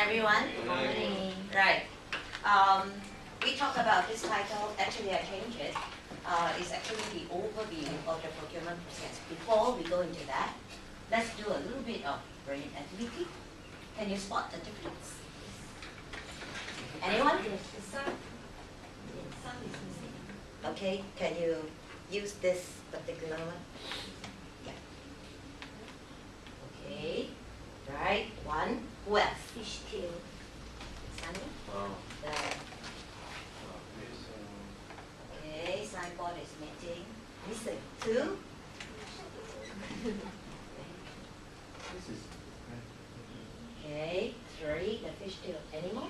everyone. Morning. Right. We talked about this title. Actually, I changed it. It's actually the overview of the procurement process. Before we go into that, let's do a little bit of brain activity. Can you spot the difference? Anyone? Yes, the sun. Sun is missing. Okay. Can you use this particular one? Yeah. Okay. Right. One. Who else? Fish tail. Sunny? Wow. The Okay, signboard is meeting. Listen, two. This is Okay, three. The fish tail. Any more?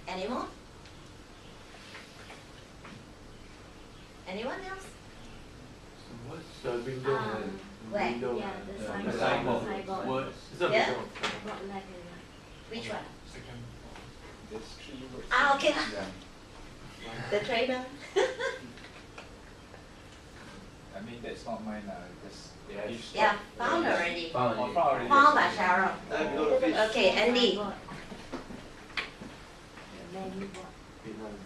Any more? Anyone else? what's the window? Where? Window. Yeah, the signboard. signboard. Signboard. What? It's a Yeah. window. Got left and right. Which one? Second. There's three words. Ah, okay lah. Yeah. The trainer. I mean, that's not mine, because Yes. Yeah, found already. Found Oh, it. found already. Found by Sharon. Below the fish. Okay, Andy. Signboard. The menu board. Behind.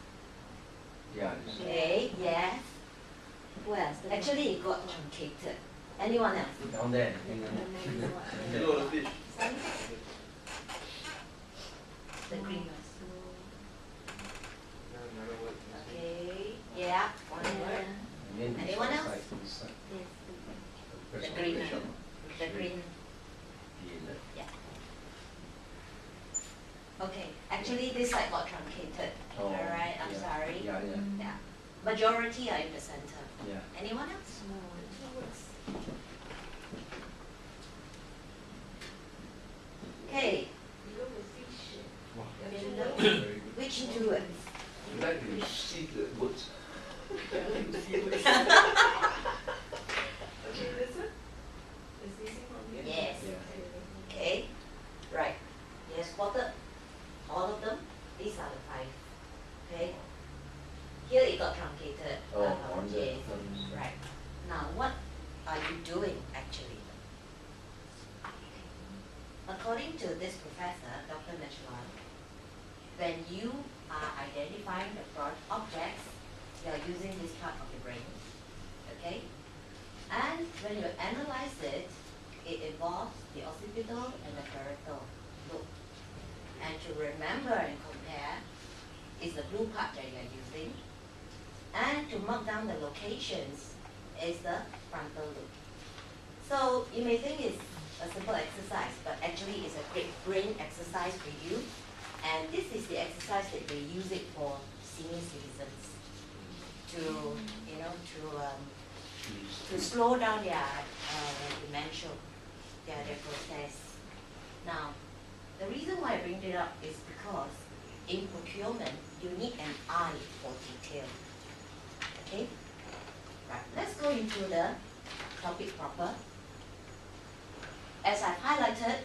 Yeah. Okay, yes. Who else? Actually, it got truncated. Anyone else? Down there. The menu board. Below the fish. The green one. So, Okay, yeah, one word. Anyone else? yes, The green one. The green. Yeah. Okay, actually this side got truncated. Oh, Alright, I'm yeah. sorry. Yeah, yeah. Yeah. Majority are in the center. Yeah. Anyone else? small words. Okay, Below the fish. below. Very good. Which two words? You like to see the words? Okay, listen. Is missing from here? Yes. Yeah. Okay, right. You have spotted all of them. These are the five. Okay. Here it got truncated. Oh, on the Okay. Right. Now what are you doing actually? According to this professor, Dr. Nachalan, when you are identifying the fraud objects, you are using this part of your brain. Okay? And when you analyze it, it involves the occipital and the parietal lobe. And to remember and compare is the blue part that you are using. And to mark down the locations is the frontal lobe. So you may think it's a simple exercise, but actually it's a great brain exercise for you. And this is the exercise that they use it for senior citizens to, you know, to slow down their dementia, their process. Now, the reason why I bring it up is because in procurement, you need an eye for detail. Okay? Right, let's go into the topic proper. As I've highlighted,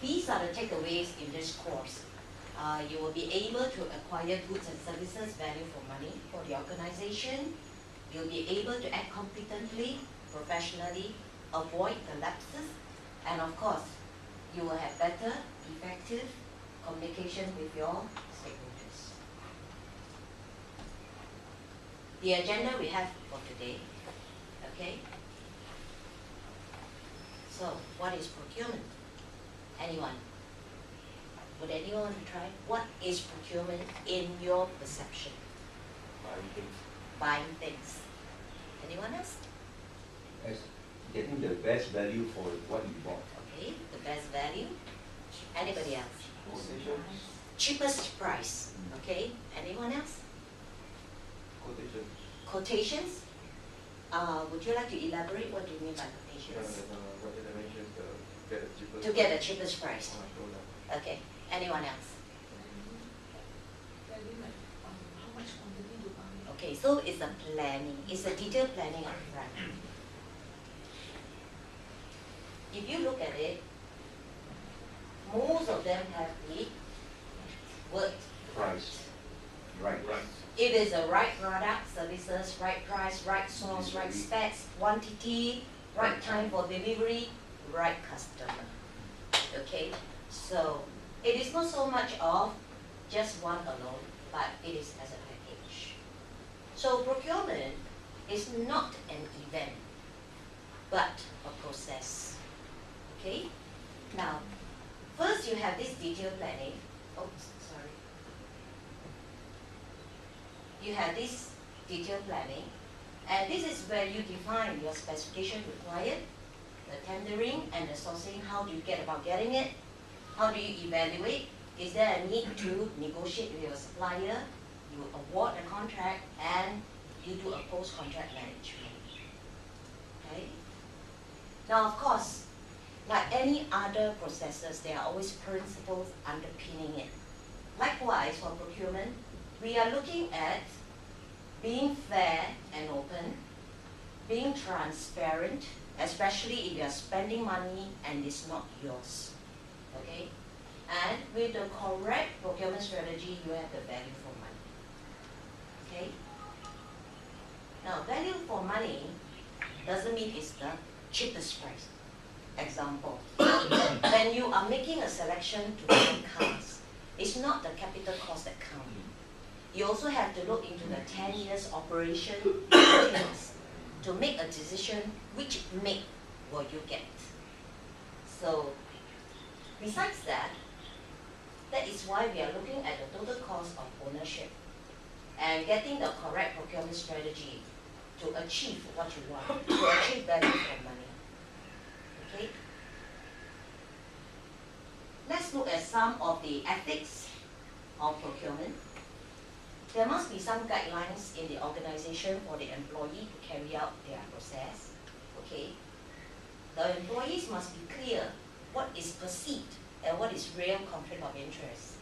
these are the takeaways in this course. You will be able to acquire goods and services value for money for the organization. You'll be able to act competently, professionally, avoid the lapses, and of course, you will have better, effective communication with your stakeholders. The agenda we have for today, okay? So, what is procurement? Anyone? Would anyone want to try? What is procurement in your perception? Buying things. Anyone else? As getting the best value for what you bought. Okay, the best value. Anybody else? Cheapest price. Okay, anyone else? Quotation. Quotations? Would you like to elaborate what do you mean by quotations? To get the cheapest price. Okay, anyone else? Value like how much quantity to buy. Okay, so it's a planning, it's a detailed planning up front. If you look at it, most of them have the word Price. Right. It is the right product, services, right price, right source, right specs, quantity, right time for delivery, right customer. Okay, so it is not so much of just one alone, but it is as a package. So procurement is not an event, but a process. Okay? Now, first you have this detailed planning. Oops, sorry. You have this detailed planning, and this is where you define your specification required, the tendering and the sourcing. How do you get about getting it? How do you evaluate? Is there a need to negotiate with your supplier? You award the contract and you do a post-contract management. Okay? Now, of course, like any other processes, there are always principles underpinning it. Likewise, for procurement, we are looking at being fair and open, being transparent, especially if you are spending money and it's not yours. Okay? And with the correct procurement strategy, you have the value for money. Okay? Now, value for money doesn't mean it's the cheapest price. Example, when you are making a selection to buy cars, it's not the capital cost that counts. You also have to look into the 10 years operation details to make a decision which make will you get. So, besides that, that is why we are looking at the total cost of ownership and getting the correct procurement strategy to achieve what you want, to achieve value for money. Okay? Let's look at some of the ethics of procurement. There must be some guidelines in the organization for the employee to carry out their process. Okay? The employees must be clear what is perceived and what is real conflict of interest.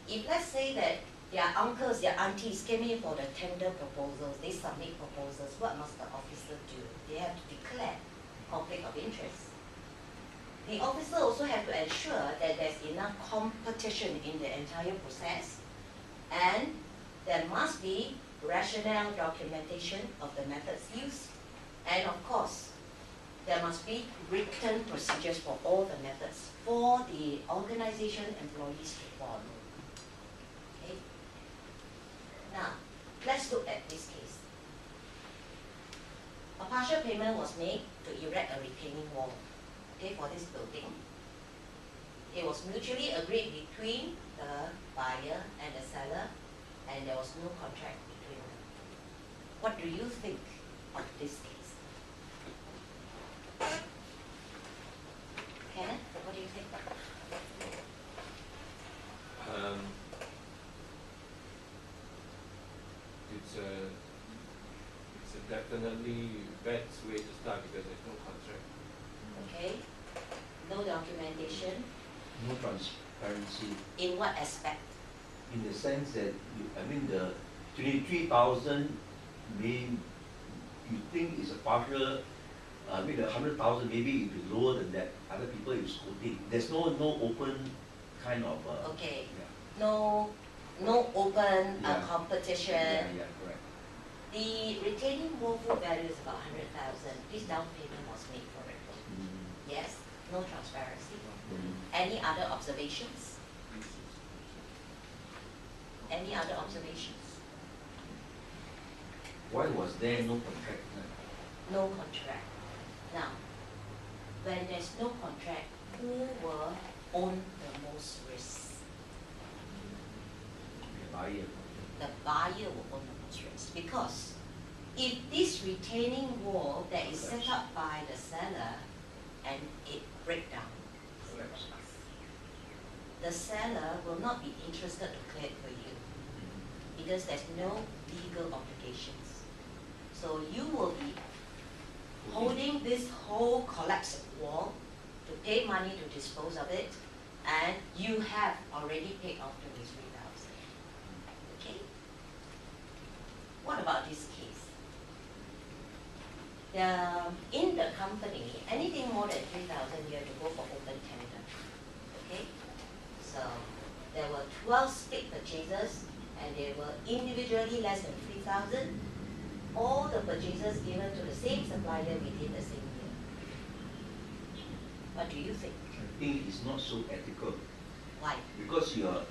If let's say that their uncles, their aunties came in for the tender proposals, they submit proposals, what must the officer do? They have to declare conflict of interest. The officer also have to ensure that there's enough competition in the entire process, and there must be rationale documentation of the methods used, and of course, there must be written procedures for all the methods for the organization employees to follow. Okay? Now, let's look at this case. A partial payment was made to erect a retaining wall, okay, for this building. It was mutually agreed between the buyer and the seller, and there was no contract between them. What do you think of this case? Kenneth, what do you think? It's a definitely bad way to start because there's no contract. Okay, no documentation. No transparency. In what aspect? In the sense that, the 23,000 you think is a partial, the 100,000 maybe it is lower than that. Other people is quoting. There's no open kind of. Okay, Yeah. no open Yeah. competition. Yeah, correct. The retaining wall full value is about 100,000. This down payment was made for it. Yes, no transparency. Any other observations? Any other observations? Why was there no contract? No contract. Now, when there's no contract, who will own the most risk? The buyer. The buyer will own the most risk, because if this retaining wall that is set up by the seller and it break down, the seller will not be interested to clear it for you because there's no legal obligations. So you will be holding this whole collapsed wall to pay money to dispose of it, and you have already paid off 23,000. Okay? What about this case? In the company, anything more than 3,000, you have to go for open tender. Okay? So there were 12 state purchases, and they were individually less than 3,000. All the purchases given to the same supplier within the same year. What do you think? I think is not so ethical Why? because you are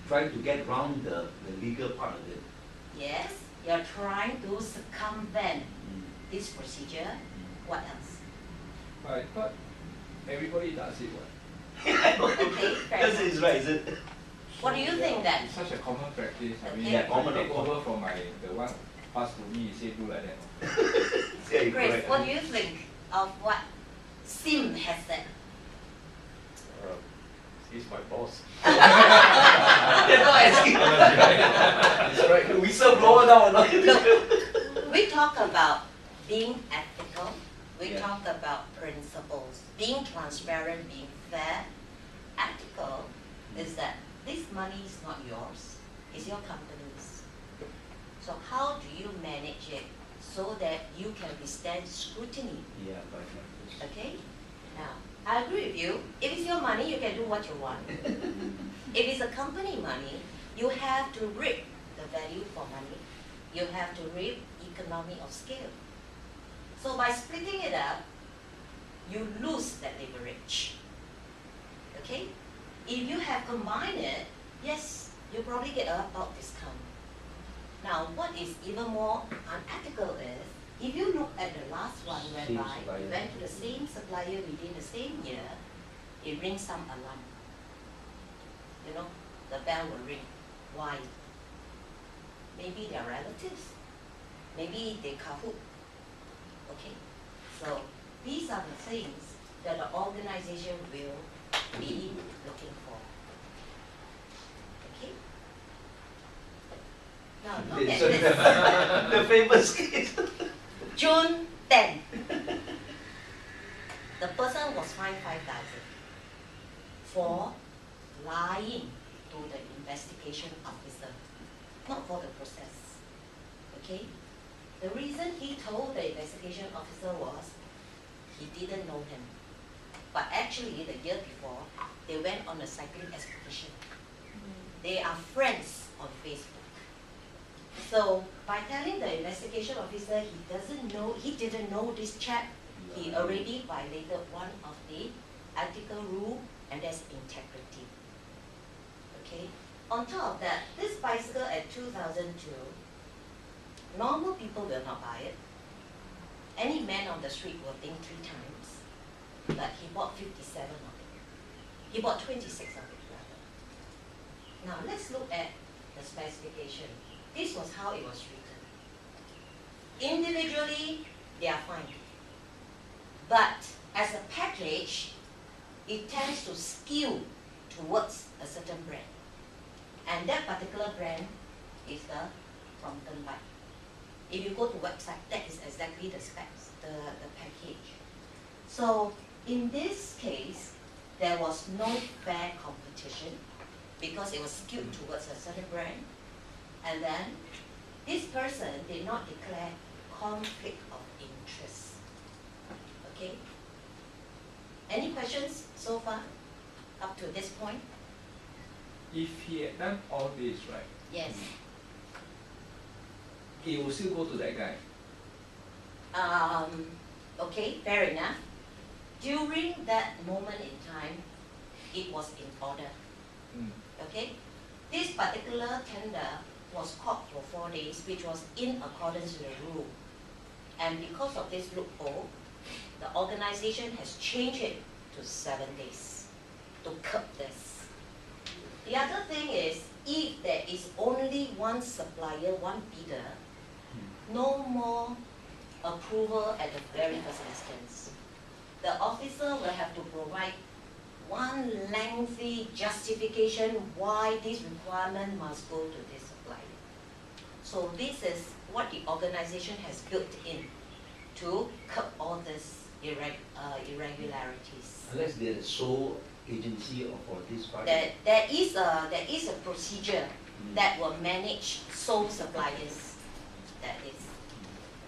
trying to get around the legal part of it. Yes, you're trying to circumvent Mm. this procedure. What else? But I thought everybody does it, what? Okay, fair This is enough. right, is it? What do you think then? It's such a common practice. I mean, Okay. Yeah, common, I take of course. over from the one passed to me, he say do like that. Yeah, you're Grace, correct. what do you think of what Sim has said? He's my boss. That's not asking. That's right. Whistleblower now or not? Look, we talk about being ethical, we Yeah. talk about principles, being transparent, being fair. Ethical is that this money is not yours, it's your company's. So how do you manage it so that you can withstand scrutiny? Yeah, right. Okay? Now, I agree with you. If it's your money, you can do what you want. If it's a company money, you have to reap the value for money. You have to reap economy of scale. So by splitting it up, you lose that leverage. Okay? If you have combined it, yes, you probably get a bulk discount. Now, what is even more unethical is, if you look at the last one Same whereby supplier. you went to the same supplier within the same year, it rings some alarm. You know, the bell will ring. Why? Maybe they're relatives. Maybe they kahoot. Okay? So these are the things that the organization will be looking for. Okay? Now look at this. The famous case. June 10. The person was fined 5,000 for lying to the investigation officer, not for the process. Okay? The reason he told the investigation officer was he didn't know him. But actually, the year before, they went on a cycling expedition. They are friends on Facebook. So by telling the investigation officer he didn't know this chap, he already violated one of the ethical rule, and that's integrity. Okay. On top of that, this bicycle at 2002, normal people will not buy it. Any man on the street will think 3 times, but he bought 57 of it. He bought 26 of it rather. Now let's look at the specification. This was how it was written. Individually, they are fine. But as a package, it tends to skew towards a certain brand. And that particular brand is the Brompton bike. If you go to website, that is exactly the specs, the package. So in this case, there was no fair competition because it was skewed towards a certain brand. And then this person did not declare conflict of interest. Okay? Any questions so far up to this point? If he had done all this, right, Yes. he will still go to that guy. Okay, fair enough. During that moment in time, it was in order. Okay? This particular tender was caught for 4 days, which was in accordance with the rule. And because of this loophole, the organization has changed it to 7 days to curb this. The other thing is, if there is only one supplier, one bidder, no more approval at the very first instance. The officer will have to provide one lengthy justification why this requirement must go to this supplier. So this is what the organization has built in to curb all these irregularities. Unless they're the sole agency for this project. There is a procedure that will manage sole suppliers. That is.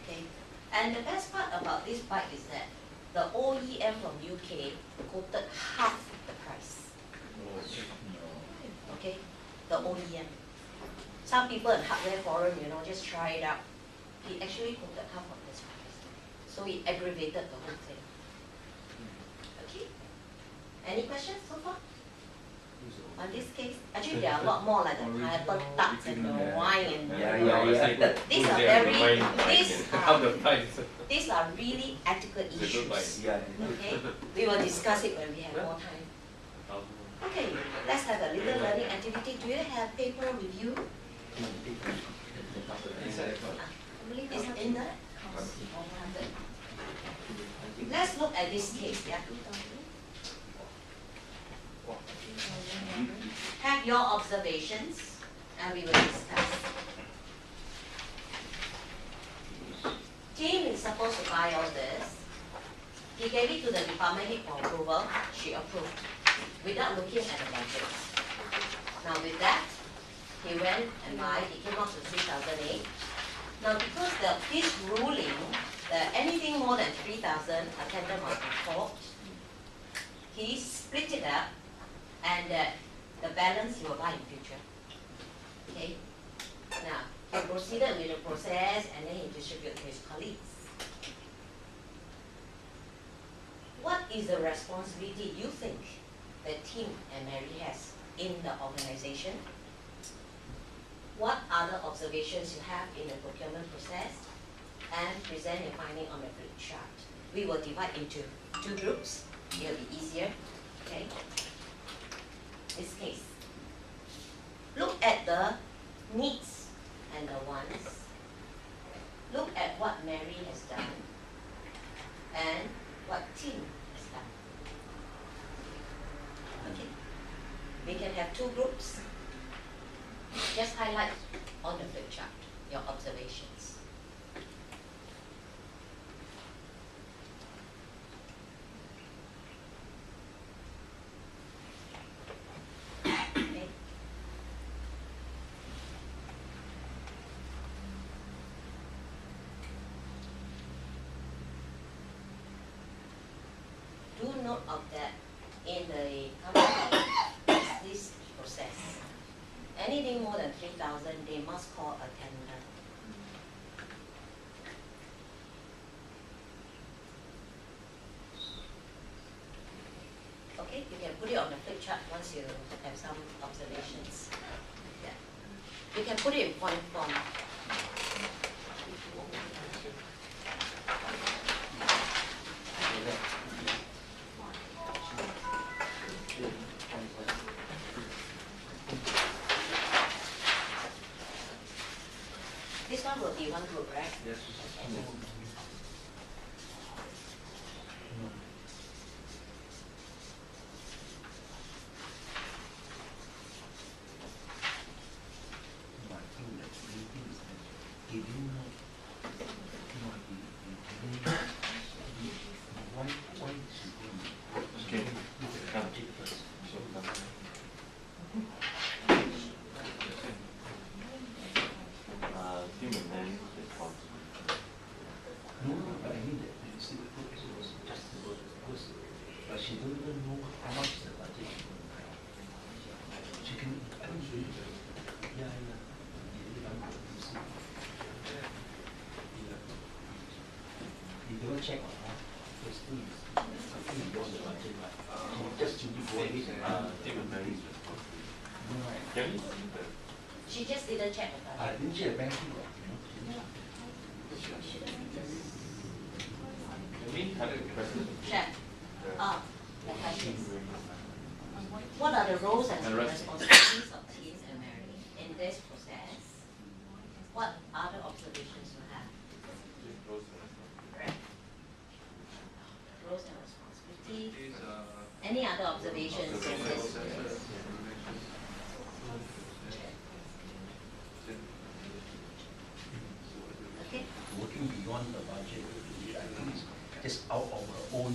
Okay. And the best part about this bike is that the OEM from UK quoted half the price. Okay? The OEM. Some people in hardware forum, just try it out. He actually quoted half of this price. So it aggravated the whole thing. Okay? Any questions so far? On this case, actually there are a lot more like the pineapple tarts and the wine and these are very, these are really ethical issues. Yeah. Okay, we will discuss it when we have more time. Okay, let's have a little learning activity. Do you have paper with you? It's in the Let's look at this case, yeah? Have your observations and we will discuss. Tim is supposed to buy all this. He gave it to the department head for approval. She approved without looking at the budget. Now with that, he went and buy, he came up to 3,008. Now because this ruling, that anything more than 3,000, a tender must be called, he split it up and the balance he will buy in future. Okay? Now, he proceeded with the process and then he distributed to his colleagues. What is the responsibility you think that Tim and Mary has in the organization? What other observations you have in the procurement process? And present your finding on the flip chart. We will divide into 2 groups. It will be easier. Okay? This case. Look at the needs and the wants. Look at what Mary has done and what Tim has done. Okay? We can have 2 groups. Just highlight on the flip chart your observations. Okay. Do note of that in the company is this process. Anything more than 3,000, they must call a tender. Okay, you can put it on the flip chart once you have some observations. Yeah. You can put it in point form. This one will be one group, right? Yes. Okay. Tim and Mary is responsible. No, but I mean that you see the book was just because but she don't even know how much is the budget. She can, I can show you. Yeah. You see. You don't check on her. First thing is, something beyond the budget, but she just simply go ahead and Tim and Mary is responsible. no, right. Can we see the She just didn't check the I budget. didn't check the banking, you know. Can we have the question? Check. Ah, the questions. What are the roles and And responsibilities of Tim and Mary in this process? What other observations you have? Right. Roles and responsibilities. Any other observations in this? Okay. Working beyond the budget, I think is just out of her own